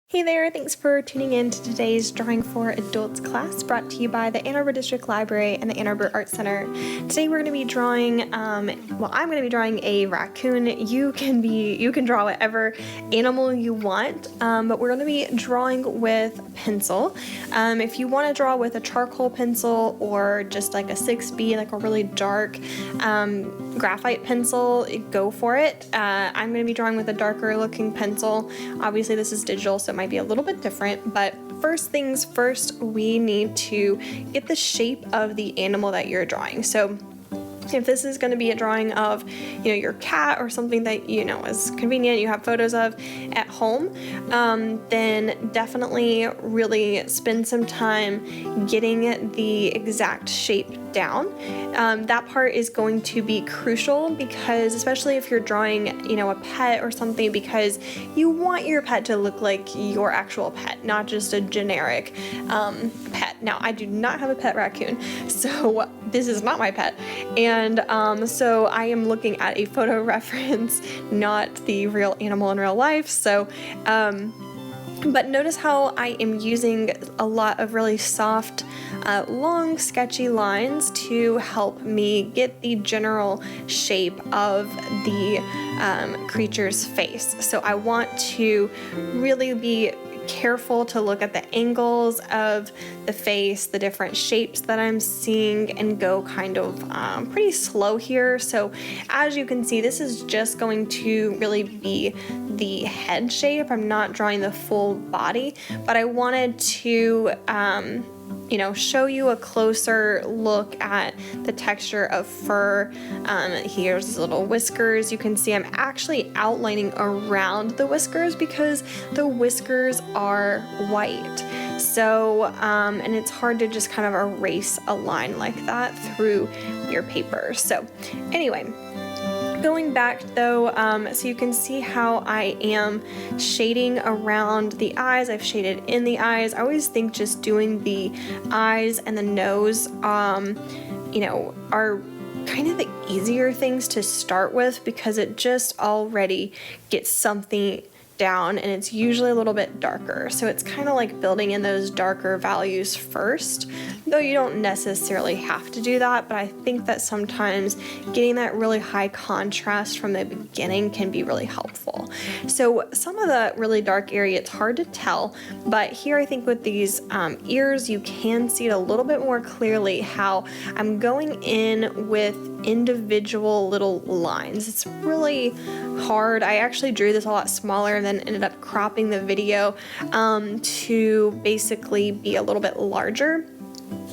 Hey there, thanks for tuning in to today's Drawing for Adults class brought to you by the Ann Arbor District Library and the Ann Arbor Art Center. Today we're going to be drawing, I'm going to be drawing a raccoon. You can draw whatever animal you want, but we're going to be drawing with pencil. If you want to draw with a charcoal pencil or just like a 6B, like a really dark graphite pencil, go for it. I'm going to be drawing with a darker looking pencil. Obviously this is digital, so it might be a little bit different, but first things first, we need to get the shape of the animal that you're drawing. So if this is going to be a drawing of, your cat or something that, is convenient, you have photos of at home, then definitely really spend some time getting the exact shape down. That part is going to be crucial because especially if you're drawing, a pet or something, because you want your pet to look like your actual pet, not just a generic pet. Now, I do not have a pet raccoon, so this is not my pet. And so I am looking at a photo reference, not the real animal in real life. So, but notice how I am using a lot of really soft, long, sketchy lines to help me get the general shape of the creature's face. So I want to really be careful to look at the angles of the face, the different shapes that I'm seeing, and go kind of pretty slow here. So as you can see, this is just going to really be the head shape. I'm not drawing the full body, but I wanted to show you a closer look at the texture of fur. Here's his little whiskers. You can see I'm actually outlining around the whiskers because the whiskers are white. So, and it's hard to just kind of erase a line like that through your paper. So anyway, going back though, so you can see how I am shading around the eyes. I've shaded in the eyes. I always think just doing the eyes and the nose, are kind of the easier things to start with because it just already gets something down and it's usually a little bit darker. So it's kind of like building in those darker values first, though you don't necessarily have to do that, but I think that sometimes getting that really high contrast from the beginning can be really helpful. So some of the really dark area, it's hard to tell, but here I think with these ears, you can see it a little bit more clearly how I'm going in with individual little lines. It's really hard. I actually drew this a lot smaller and then ended up cropping the video to basically be a little bit larger.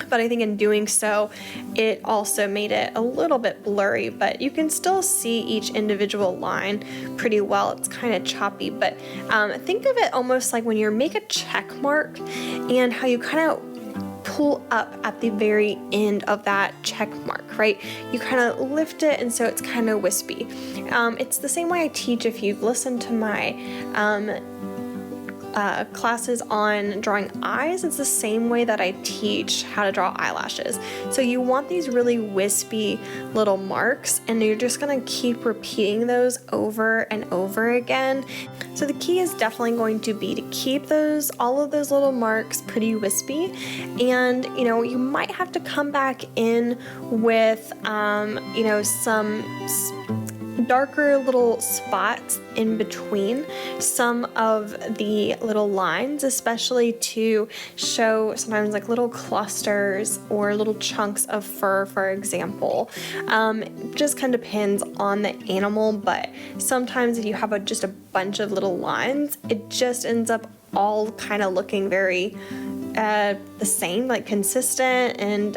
But I think in doing so, it also made it a little bit blurry, but you can still see each individual line pretty well. It's kind of choppy, but think of it almost like when you make a check mark and how you kind of pull up at the very end of that check mark, right? You kind of lift it and so it's kind of wispy. It's the same way I teach. If you've listened to my classes on drawing eyes, it's the same way that I teach how to draw eyelashes. So you want these really wispy little marks and you're just going to keep repeating those over and over again. So the key is definitely going to be to keep all of those little marks pretty wispy, and you might have to come back in with some darker little spots in between some of the little lines, especially to show sometimes like little clusters or little chunks of fur, for example. Just kind of depends on the animal, but sometimes if you have just a bunch of little lines, it just ends up all kind of looking very the same, like consistent, and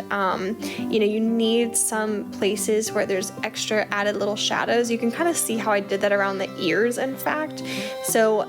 you need some places where there's extra added little shadows. You can kind of see how I did that around the ears, in fact. So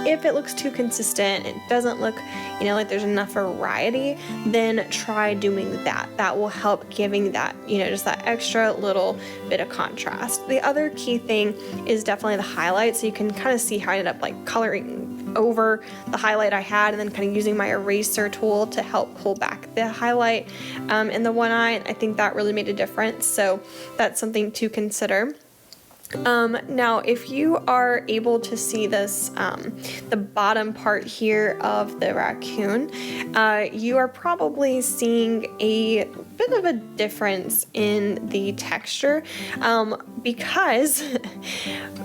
if it looks too consistent, it doesn't look like there's enough variety, then try doing that. That will help giving that just that extra little bit of contrast. The other key thing is definitely the highlight. So you can kind of see how I ended up like coloring over the highlight I had and then kind of using my eraser tool to help pull back the highlight in the one eye. I think that really made a difference, so that's something to consider. Now, if you are able to see this, the bottom part here of the raccoon, you are probably seeing a bit of a difference in the texture, because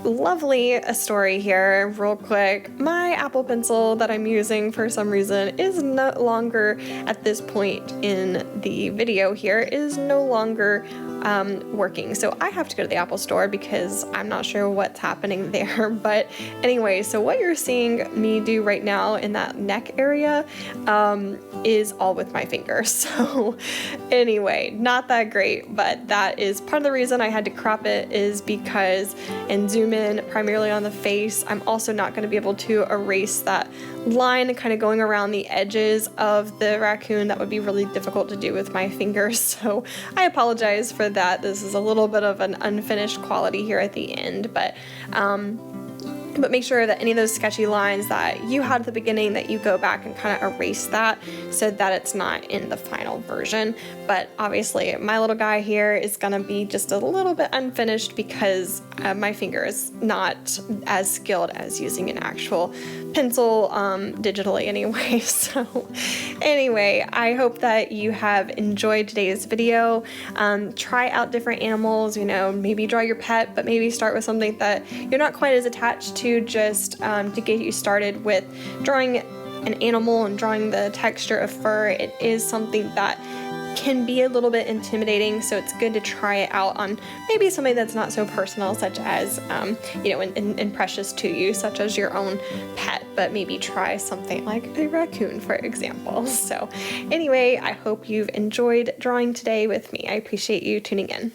lovely a story here real quick. My Apple Pencil that I'm using for some reason is no longer, at this point in the video here, is no longer working. So I have to go to the Apple store because I'm not sure what's happening there. But anyway, so what you're seeing me do right now in that neck area is all with my fingers. So anyway, not that great, but that is part of the reason I had to crop it, is because, and zoom in primarily on the face, I'm also not going to be able to erase that line kind of going around the edges of the raccoon. That would be really difficult to do with my fingers, so I apologize for that. This is a little bit of an unfinished quality here at the end, but make sure that any of those sketchy lines that you had at the beginning, that you go back and kind of erase that so that it's not in the final version. But obviously my little guy here is gonna be just a little bit unfinished because my finger is not as skilled as using an actual pencil digitally anyway. So anyway, I hope that you have enjoyed today's video. Try out different animals, you know, maybe draw your pet, but maybe start with something that you're not quite as attached to, just to get you started with drawing an animal and drawing the texture of fur. It is something that can be a little bit intimidating, so it's good to try it out on maybe something that's not so personal, such as you know, and precious to you, such as your own pet, but maybe try something like a raccoon, for example. So anyway, I hope you've enjoyed drawing today with me. I appreciate you tuning in.